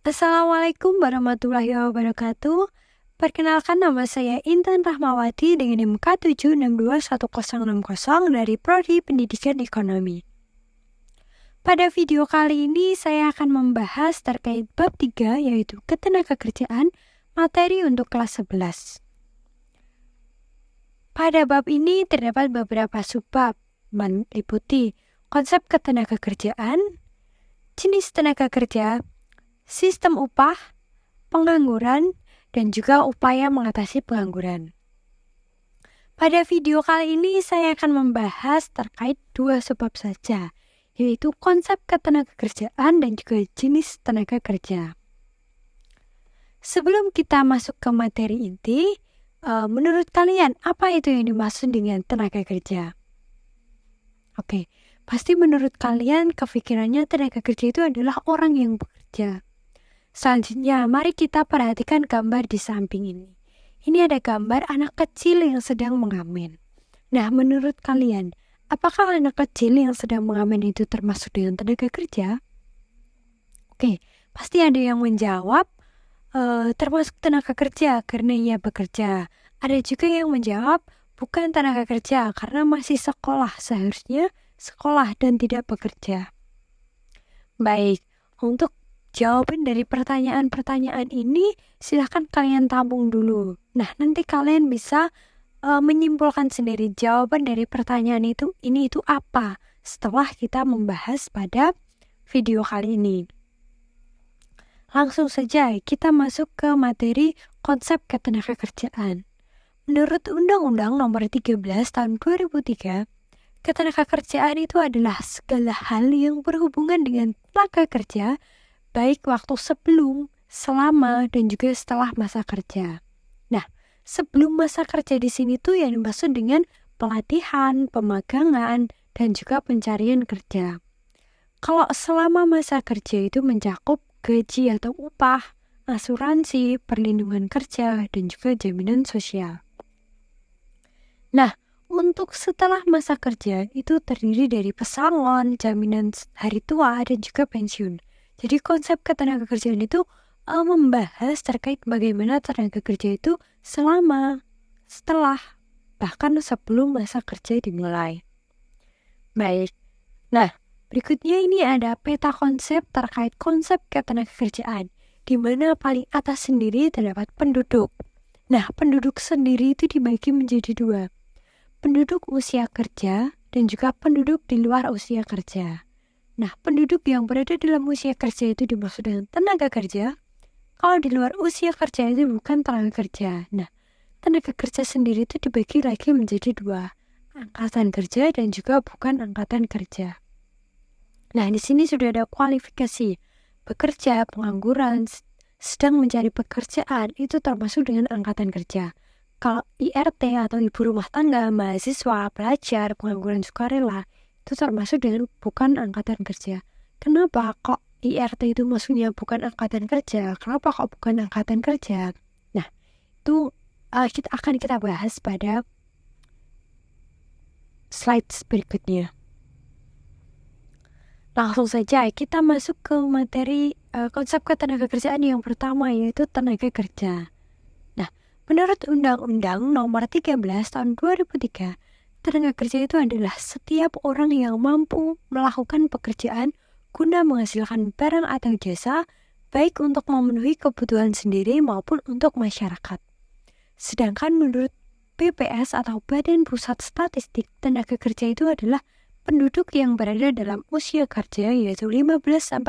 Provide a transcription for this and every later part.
Assalamualaikum warahmatullahi wabarakatuh. Perkenalkan, nama saya Intan Rahmawati dengan NIM K7621060 dari Prodi Pendidikan Ekonomi. Pada video kali ini saya akan membahas terkait bab 3 yaitu ketenagakerjaan, materi untuk kelas 11. Pada bab ini terdapat beberapa subbab meliputi konsep ketenagakerjaan, jenis tenaga kerja, sistem upah, pengangguran, dan juga upaya mengatasi pengangguran. Pada video kali ini saya akan membahas terkait 2 subbab saja, yaitu konsep ketenagakerjaan dan juga jenis tenaga kerja. Sebelum kita masuk ke materi inti, menurut kalian apa itu yang dimaksud dengan tenaga kerja? Oke, pasti menurut kalian kepikirannya tenaga kerja itu adalah orang yang bekerja. Selanjutnya, mari kita perhatikan gambar di samping ini. Ini ada gambar anak kecil yang sedang mengamen. Nah, menurut kalian, apakah anak kecil yang sedang mengamen itu termasuk dengan tenaga kerja? Oke, pasti ada yang menjawab termasuk tenaga kerja karena ia bekerja. Ada juga yang menjawab bukan tenaga kerja karena masih sekolah, seharusnya sekolah dan tidak bekerja. Baik, untuk jawaban dari pertanyaan-pertanyaan ini silahkan kalian tabung dulu. Nah, nanti kalian bisa menyimpulkan sendiri jawaban dari pertanyaan itu apa setelah kita membahas pada video kali ini. Langsung saja kita masuk ke materi konsep ketenagakerjaan. Menurut Undang-Undang Nomor 13 Tahun 2003, ketenagakerjaan itu adalah segala hal yang berhubungan dengan tenaga kerja, baik waktu sebelum, selama, dan juga setelah masa kerja. Nah, sebelum masa kerja di sini tuh yang dimaksud dengan pelatihan, pemagangan, dan juga pencarian kerja. Kalau selama masa kerja itu mencakup gaji atau upah, asuransi, perlindungan kerja, dan juga jaminan sosial. Nah, untuk setelah masa kerja itu terdiri dari pesangon, jaminan hari tua, dan juga pensiun. Jadi konsep ketenagakerjaan itu membahas terkait bagaimana tenaga kerja itu selama, setelah, bahkan sebelum masa kerja dimulai. Baik, nah berikutnya ini ada peta konsep terkait konsep ketenagakerjaan, di mana paling atas sendiri terdapat penduduk. Nah, penduduk sendiri itu dibagi menjadi 2. Penduduk usia kerja dan juga penduduk di luar usia kerja. Nah, penduduk yang berada dalam usia kerja itu dimaksud dengan tenaga kerja. Kalau di luar usia kerja itu bukan tenaga kerja. Nah, tenaga kerja sendiri itu dibagi lagi menjadi 2. Angkatan kerja dan juga bukan angkatan kerja. Nah, di sini sudah ada kualifikasi. Bekerja, pengangguran, sedang mencari pekerjaan itu termasuk dengan angkatan kerja. Kalau IRT atau ibu rumah tangga, mahasiswa, pelajar, pengangguran sukarela, itu termasuk dengan bukan angkatan kerja. Kenapa kok IRT itu maksudnya bukan angkatan kerja? Kenapa kok bukan angkatan kerja? Nah, itu kita bahas pada slide berikutnya. Langsung saja kita masuk ke materi konsep ketenagakerjaan yang pertama, yaitu tenaga kerja. Nah, menurut Undang-Undang Nomor 13 Tahun 2003, tenaga kerja itu adalah setiap orang yang mampu melakukan pekerjaan guna menghasilkan barang atau jasa, baik untuk memenuhi kebutuhan sendiri maupun untuk masyarakat. Sedangkan menurut BPS atau Badan Pusat Statistik, tenaga kerja itu adalah penduduk yang berada dalam usia kerja yaitu 15-64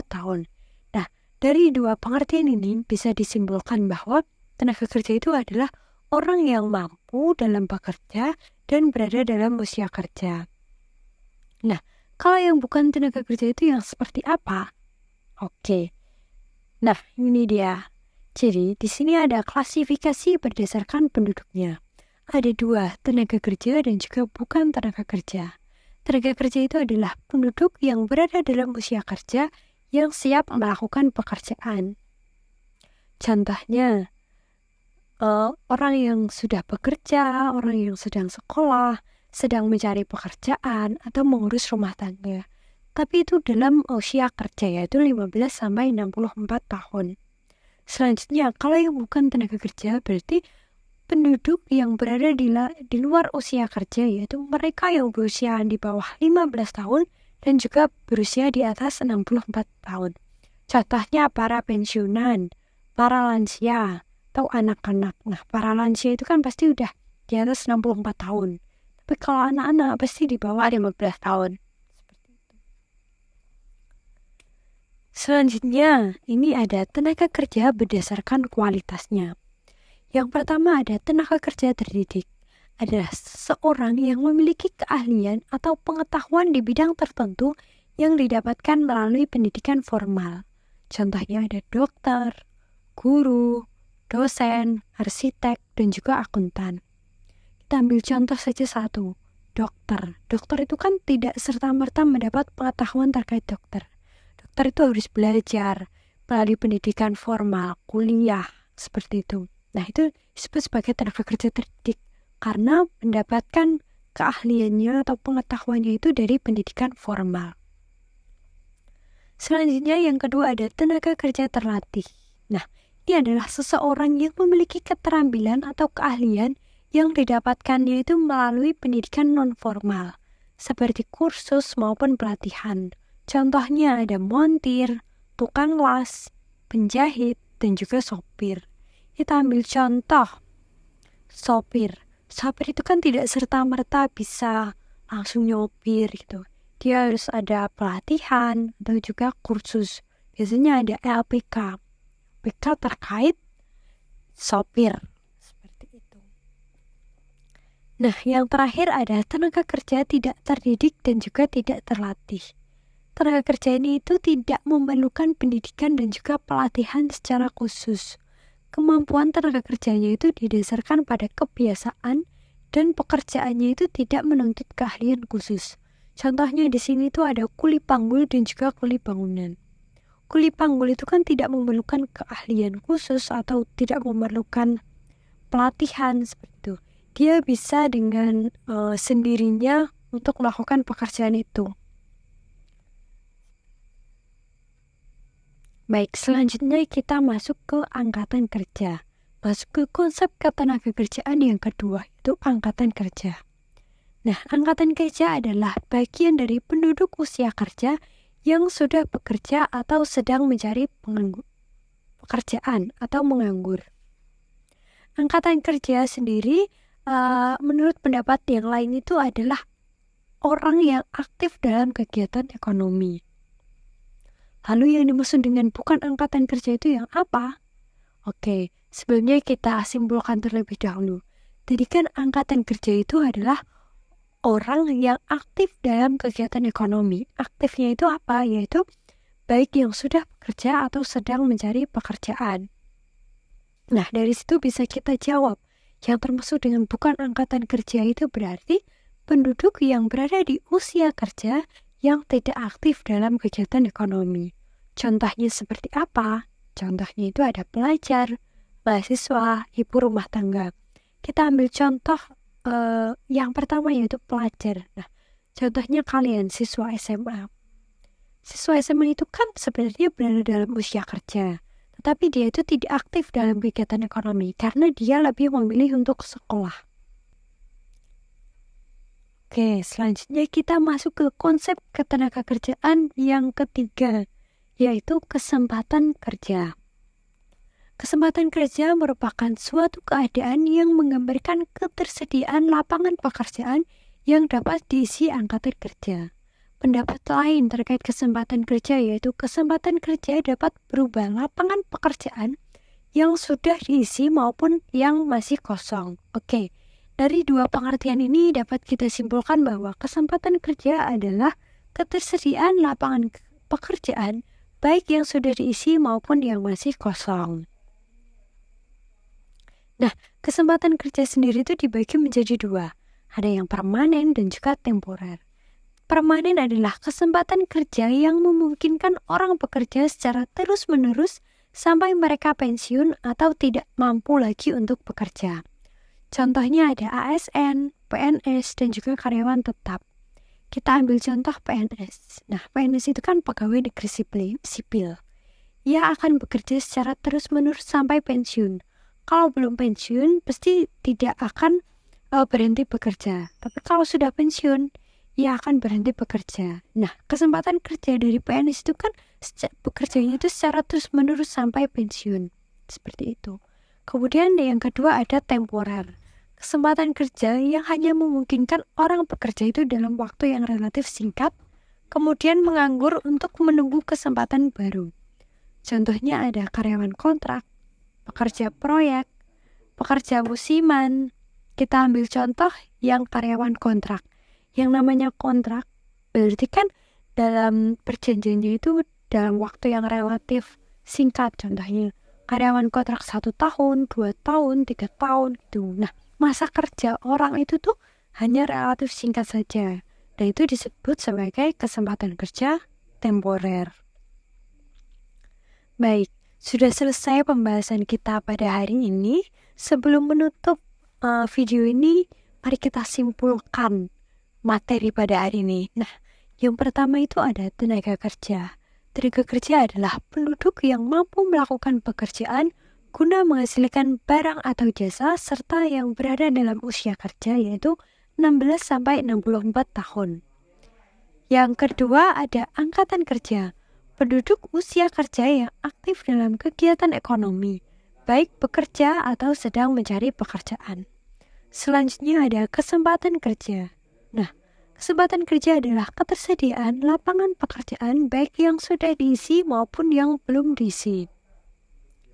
tahun. Nah, dari 2 pengertian ini bisa disimpulkan bahwa tenaga kerja itu adalah orang yang mampu dalam bekerja dan berada dalam usia kerja. Nah, kalau yang bukan tenaga kerja itu yang seperti apa? Oke. Nah, ini dia. Jadi, di sini ada klasifikasi berdasarkan penduduknya. Ada 2, tenaga kerja dan juga bukan tenaga kerja. Tenaga kerja itu adalah penduduk yang berada dalam usia kerja yang siap melakukan pekerjaan. Contohnya, orang yang sudah bekerja, orang yang sedang sekolah, sedang mencari pekerjaan, atau mengurus rumah tangga. Tapi itu dalam usia kerja, yaitu 15-64 tahun. Selanjutnya, kalau yang bukan tenaga kerja, berarti penduduk yang berada di luar usia kerja, yaitu mereka yang berusia di bawah 15 tahun dan juga berusia di atas 64 tahun. Contohnya para pensiunan, para lansia, atau anak-anak. Nah, para lansia itu kan pasti udah di atas 64 tahun. Tapi kalau anak-anak pasti di bawah 15 tahun. Selanjutnya, ini ada tenaga kerja berdasarkan kualitasnya. Yang pertama ada tenaga kerja terdidik. Adalah seseorang yang memiliki keahlian atau pengetahuan di bidang tertentu yang didapatkan melalui pendidikan formal. Contohnya ada dokter, guru, dosen, arsitek, dan juga akuntan. Kita ambil contoh saja satu, dokter. Dokter itu kan tidak serta-merta mendapat pengetahuan terkait dokter. Dokter itu harus belajar melalui pendidikan formal, kuliah, seperti itu. Nah, itu disebut sebagai tenaga kerja terdidik karena mendapatkan keahliannya atau pengetahuannya itu dari pendidikan formal. Selanjutnya yang kedua ada tenaga kerja terlatih. Nah, ini adalah seseorang yang memiliki keterampilan atau keahlian yang didapatkannya itu melalui pendidikan non-formal, seperti kursus maupun pelatihan. Contohnya ada montir, tukang las, penjahit, dan juga sopir. Kita ambil contoh sopir. Sopir itu kan tidak serta-merta bisa langsung nyopir gitu. Dia harus ada pelatihan atau juga kursus. Biasanya ada LPK. LPK terkait sopir. Seperti itu. Nah, yang terakhir ada tenaga kerja tidak terdidik dan juga tidak terlatih. Tenaga kerja ini itu tidak memerlukan pendidikan dan juga pelatihan secara khusus. Kemampuan tenaga kerjanya itu didasarkan pada kebiasaan dan pekerjaannya itu tidak menuntut keahlian khusus. Contohnya di sini tuh ada kuli panggul dan juga kuli bangunan. Kuli panggul itu kan tidak memerlukan keahlian khusus atau tidak memerlukan pelatihan seperti itu. Dia bisa dengan sendirinya untuk melakukan pekerjaan itu. Baik, selanjutnya kita masuk ke angkatan kerja. Masuk ke konsep ketenagakerjaan yang kedua, yaitu angkatan kerja. Nah, angkatan kerja adalah bagian dari penduduk usia kerja yang sudah bekerja atau sedang mencari pekerjaan atau menganggur. Angkatan kerja sendiri, menurut pendapat yang lain itu adalah orang yang aktif dalam kegiatan ekonomi. Lalu yang dimaksud dengan bukan angkatan kerja itu yang apa? Oke, sebelumnya kita simpulkan terlebih dahulu. Jadi kan angkatan kerja itu adalah orang yang aktif dalam kegiatan ekonomi. Aktifnya itu apa? Yaitu baik yang sudah bekerja atau sedang mencari pekerjaan. Nah, dari situ bisa kita jawab. Yang termasuk dengan bukan angkatan kerja itu berarti penduduk yang berada di usia kerja yang tidak aktif dalam kegiatan ekonomi. Contohnya seperti apa? Contohnya itu ada pelajar, mahasiswa, ibu rumah tangga. Kita ambil contoh yang pertama yaitu pelajar. Nah, contohnya kalian siswa SMA. Siswa SMA itu kan sebenarnya berada dalam usia kerja, tetapi dia itu tidak aktif dalam kegiatan ekonomi karena dia lebih memilih untuk sekolah. Oke, selanjutnya kita masuk ke konsep ketenagakerjaan yang ketiga, yaitu kesempatan kerja. Kesempatan kerja merupakan suatu keadaan yang menggambarkan ketersediaan lapangan pekerjaan yang dapat diisi angkatan kerja. Pendapat lain terkait kesempatan kerja yaitu kesempatan kerja dapat berubah lapangan pekerjaan yang sudah diisi maupun yang masih kosong. Oke, dari dua pengertian ini dapat kita simpulkan bahwa kesempatan kerja adalah ketersediaan lapangan pekerjaan baik yang sudah diisi maupun yang masih kosong. Nah, kesempatan kerja sendiri itu dibagi menjadi dua. Ada yang permanen dan juga temporer. Permanen adalah kesempatan kerja yang memungkinkan orang bekerja secara terus-menerus sampai mereka pensiun atau tidak mampu lagi untuk bekerja. Contohnya ada ASN, PNS, dan juga karyawan tetap. Kita ambil contoh PNS. Nah, PNS itu kan pegawai negeri sipil. Ia akan bekerja secara terus-menerus sampai pensiun. Kalau belum pensiun, pasti tidak akan berhenti bekerja. Tapi kalau sudah pensiun, ia akan berhenti bekerja. Nah, kesempatan kerja dari PNS itu kan bekerjanya itu secara terus-menerus sampai pensiun. Seperti itu. Kemudian yang kedua ada temporer. Kesempatan kerja yang hanya memungkinkan orang bekerja itu dalam waktu yang relatif singkat, kemudian menganggur untuk menunggu kesempatan baru. Contohnya ada karyawan kontrak, pekerja proyek, pekerja musiman. Kita ambil contoh yang karyawan kontrak. Yang namanya kontrak berarti kan dalam perjanjiannya itu dalam waktu yang relatif singkat. Contohnya karyawan kontrak 1 tahun, 2 tahun, 3 tahun gitu. Nah, masa kerja orang itu tuh hanya relatif singkat saja. Dan itu disebut sebagai kesempatan kerja temporer. Baik, sudah selesai pembahasan kita pada hari ini. Sebelum menutup video ini, mari kita simpulkan materi pada hari ini. Nah, yang pertama itu ada tenaga kerja. Tenaga kerja adalah penduduk yang mampu melakukan pekerjaan guna menghasilkan barang atau jasa serta yang berada dalam usia kerja yaitu 16-64 tahun. Yang kedua ada angkatan kerja. Penduduk usia kerja yang aktif dalam kegiatan ekonomi, baik bekerja atau sedang mencari pekerjaan. Selanjutnya ada kesempatan kerja. Nah, kesempatan kerja adalah ketersediaan lapangan pekerjaan baik yang sudah diisi maupun yang belum diisi.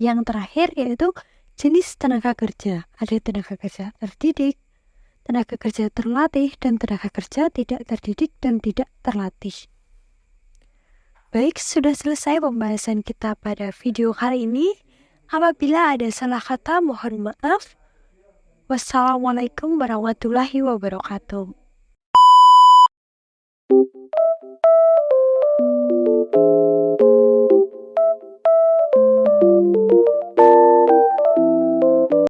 Yang terakhir yaitu jenis tenaga kerja. Ada tenaga kerja terdidik, tenaga kerja terlatih, dan tenaga kerja tidak terdidik dan tidak terlatih. Baik, sudah selesai pembahasan kita pada video hari ini. Apabila ada salah kata, mohon maaf. Wassalamualaikum warahmatullahi wabarakatuh.